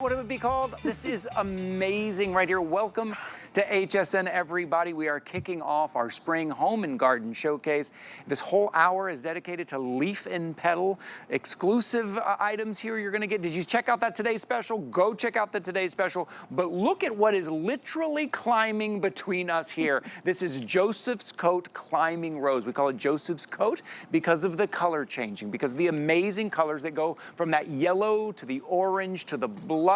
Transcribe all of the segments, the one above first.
What it would be called? This is amazing right here. Welcome to HSN, everybody. We are kicking off our spring home and garden showcase. This whole hour is dedicated to leaf and petal exclusive items here you're gonna get. Did you check out that today's special? Go check out the today's special. But look at what is literally climbing between us here. This is Joseph's Coat Climbing Rose. We call it Joseph's Coat because of the color changing, because of the amazing colors that go from that yellow to the orange to the blush.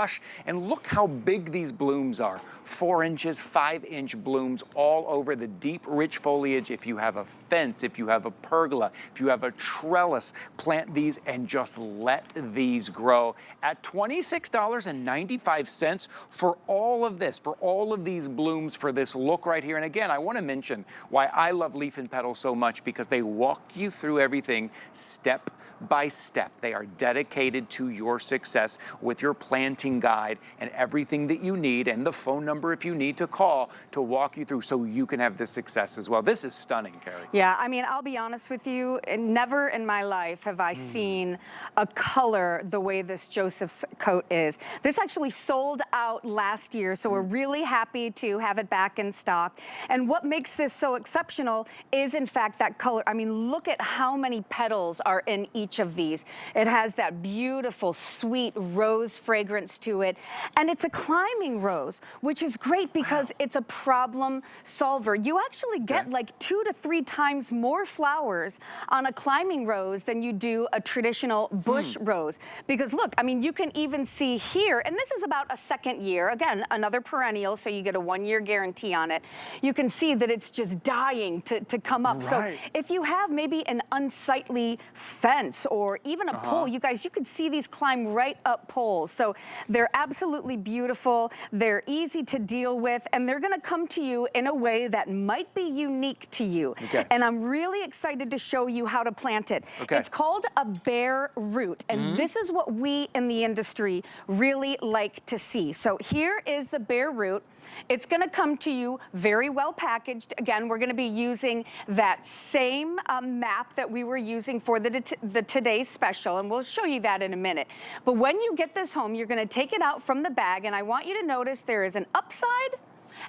And look how big these blooms are. 4 inches, 5-inch blooms all over the deep, rich foliage. If you have a fence, if you have a pergola, if you have a trellis, plant these and just let these grow. At $26.95 for all of this, for all of these blooms, for this look right here. And again, I want to mention why I love Leaf and Petal so much, because they walk you through everything step by step. They are dedicated to your success with your planting guide and everything that you need, and the phone number if you need to call to walk you through so you can have this success as well. This is stunning, Carrie. Yeah, I mean, I'll be honest with you, never in my life have I seen a color the way this Joseph's Coat is. This actually sold out last year, so we're really happy to have it back in stock. And what makes this so exceptional is, in fact, that color. I mean, look at how many petals are in each of these. It has that beautiful, sweet rose fragrance to it. And it's a climbing rose, which is great because it's a problem solver. You actually get like 2 to 3 times more flowers on a climbing rose than you do a traditional bush rose. Because look, I mean, you can even see here, and this is about a second year, again, another perennial, so you get a 1-year guarantee on it. You can see that it's just dying to come up. So if you have maybe an unsightly fence or even a pole, you guys, you could see these climb right up poles. So they're absolutely beautiful. They're easy to deal with, and they're gonna come to you in a way that might be unique to you. And I'm really excited to show you how to plant it. It's called a bare root, and this is what we in the industry really like to see. So here is the bare root. It's gonna come to you very well packaged. Again, we're gonna be using that same map that we were using for the today's special, and we'll show you that in a minute. But when you get this home, you're gonna take it out from the bag, and I want you to notice there is an upside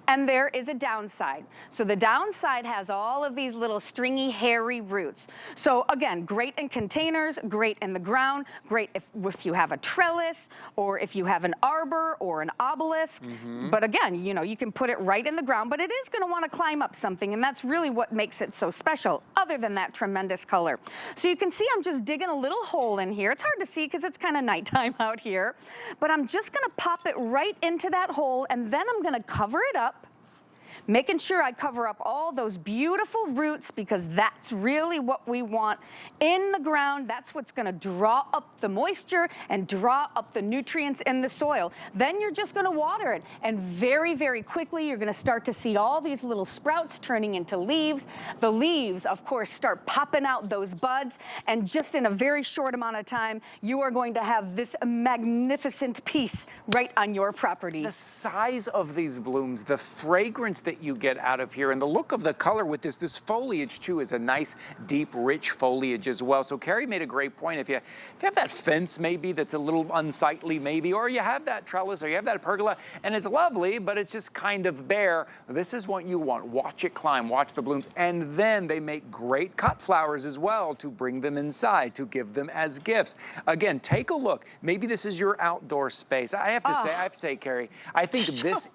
and there is a downside. So the downside has all of these little stringy, hairy roots. So again, great in containers, great in the ground, great if you have a trellis, or if you have an arbor or an obelisk. But again, you know, you can put it right in the ground, but it is gonna wanna climb up something, and that's really what makes it so special, other than that tremendous color. So you can see I'm just digging a little hole in here. It's hard to see because it's kind of nighttime out here, but I'm just gonna pop it right into that hole, and then I'm gonna cover it up, making sure I cover up all those beautiful roots, because that's really what we want in the ground. That's what's gonna draw up the moisture and draw up the nutrients in the soil. Then you're just gonna water it, and very, very quickly you're gonna start to see all these little sprouts turning into leaves. The leaves, of course, start popping out those buds, and just in a very short amount of time, you are going to have this magnificent piece right on your property. The size of these blooms, the fragrance that you get out of here, and the look of the color with this foliage too is a nice, deep, rich foliage as well. So Carrie made a great point. If you have that fence maybe that's a little unsightly maybe, or you have that trellis or you have that pergola and it's lovely, but it's just kind of bare, this is what you want. Watch it climb, watch the blooms, and then they make great cut flowers as well to bring them inside, to give them as gifts. Again, take a look. Maybe this is your outdoor space. I have to say, Carrie, I think this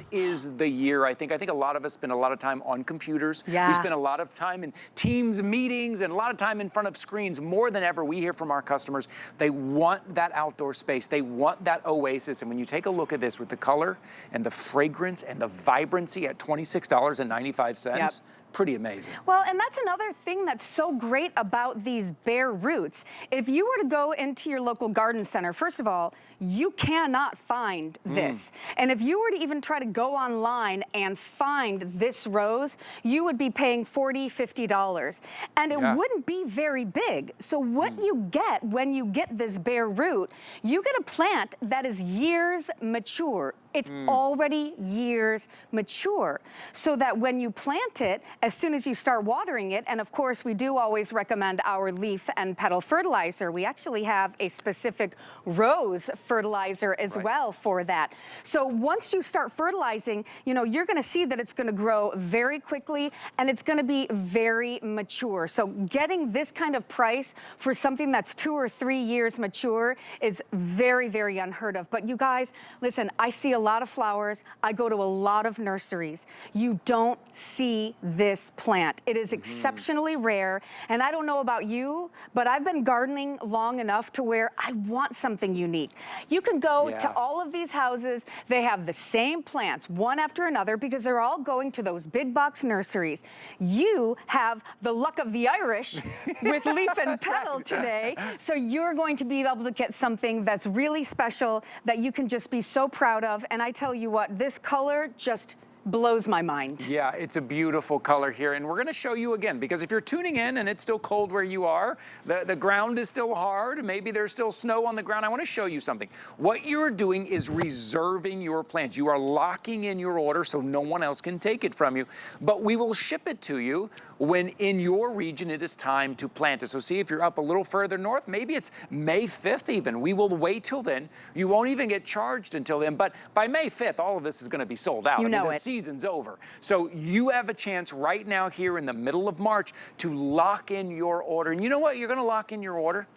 is the year. I think a lot of us spend a lot of time on computers. We spend a lot of time in Teams meetings and a lot of time in front of screens. More than ever, we hear from our customers, they want that outdoor space. They want that oasis. And when you take a look at this with the color and the fragrance and the vibrancy at $26.95, pretty amazing. Well, and that's another thing that's so great about these bare roots. If you were to go into your local garden center, first of all, you cannot find this. And if you were to even try to go online and find this rose, you would be paying $40, $50. And it wouldn't be very big. So what you get when you get this bare root, you get a plant that is years mature. It's already years mature. So that when you plant it, as soon as you start watering it, and of course we do always recommend our leaf and petal fertilizer. We actually have a specific rose fertilizer as well for that. So once you start fertilizing, you know, you're gonna see that it's gonna grow very quickly and it's gonna be very mature. So getting this kind of price for something that's 2 or 3 years mature is very, very unheard of. But you guys, listen, I see a lot of flowers. I go to a lot of nurseries. You don't see this plant. It is exceptionally rare. And I don't know about you, but I've been gardening long enough to where I want something unique. You can go to all of these houses. They have the same plants, one after another, because they're all going to those big box nurseries. You have the luck of the Irish with leaf and petal today. So you're going to be able to get something that's really special that you can just be so proud of. And I tell you what, this color just blows my mind. Yeah, it's a beautiful color here, and we're going to show you again, because if you're tuning in and it's still cold where you are, the ground is still hard, maybe there's still snow on the ground, I want to show you something. What you're doing is reserving your plants. You are locking in your order so no one else can take it from you, but we will ship it to you when in your region it is time to plant it. So see, if you're up a little further north, maybe it's May 5th even. We will wait till then. You won't even get charged until then, but by May 5th, all of this is going to be sold out. You know the season's over. So you have a chance right now here in the middle of March to lock in your order. And you know what? You're going to lock in your order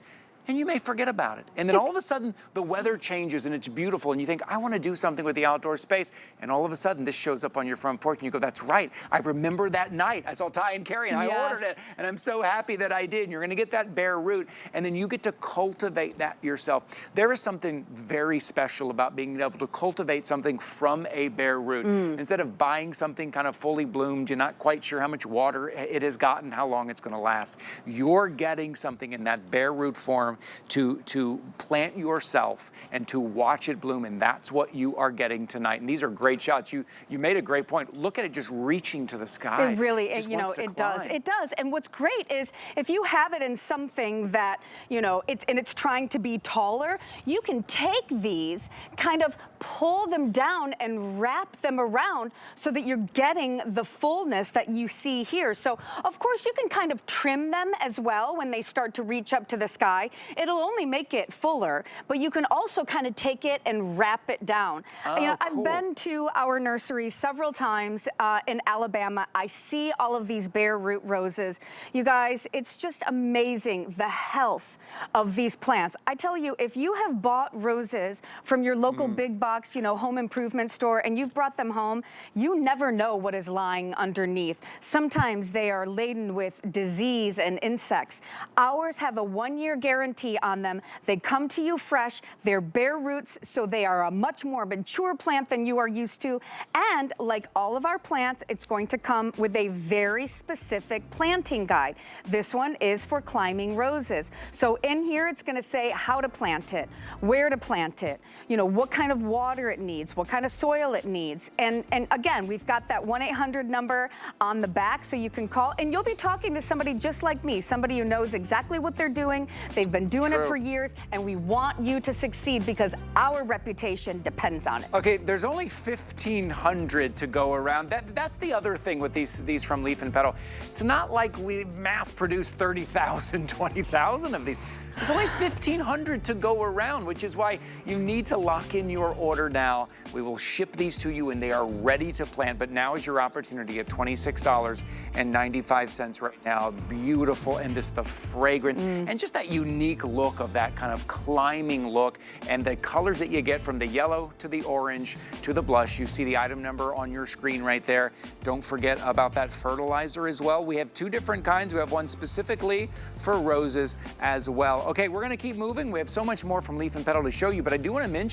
and you may forget about it. And then all of a sudden, the weather changes and it's beautiful and you think, I want to do something with the outdoor space. And all of a sudden, this shows up on your front porch and you go, that's right. I remember that night. I saw Ty and Carrie and I ordered it. And I'm so happy that I did. And you're going to get that bare root. And then you get to cultivate that yourself. There is something very special about being able to cultivate something from a bare root. Instead of buying something kind of fully bloomed, you're not quite sure how much water it has gotten, how long it's going to last. You're getting something in that bare root form to plant yourself and to watch it bloom, and that's what you are getting tonight. And these are great shots. You made a great point. Look at it just reaching to the sky. It really, you know, it does. It does. And what's great is if you have it in something that, you know, it's trying to be taller, you can take these, kind of pull them down and wrap them around so that you're getting the fullness that you see here. So, of course, you can kind of trim them as well when they start to reach up to the sky. It'll only make it fuller, but you can also kind of take it and wrap it down. Oh, you know, cool. I've been to our nursery several times in Alabama. I see all of these bare root roses. You guys, it's just amazing the health of these plants. I tell you, if you have bought roses from your local big box, you know, home improvement store, and you've brought them home, you never know what is lying underneath. Sometimes they are laden with disease and insects. Ours have a 1-year guarantee on them. They come to you fresh. They're bare roots, so they are a much more mature plant than you are used to. And like all of our plants, it's going to come with a very specific planting guide. This one is for climbing roses. So in here, it's going to say how to plant it, where to plant it, you know, what kind of water it needs, what kind of soil it needs. And again, we've got that 1-800 number on the back so you can call, and you'll be talking to somebody just like me, somebody who knows exactly what they're doing. They've been doing it for years, and we want you to succeed because our reputation depends on it. Okay, there's only 1,500 to go around. That's the other thing with these from Leaf and Petal. It's not like we mass produce 30,000, 20,000 of these. There's only 1,500 to go around, which is why you need to lock in your order now. We will ship these to you and they are ready to plant, but now is your opportunity at $26.95 right now. Beautiful, and the fragrance and just that unique look of that kind of climbing look, and the colors that you get from the yellow to the orange to the blush. You see the item number on your screen right there. Don't forget about that fertilizer as well. We have 2 different kinds. We have one specifically for roses as well. Okay, we're going to keep moving. We have so much more from Leaf and Petal to show you, but I do want to mention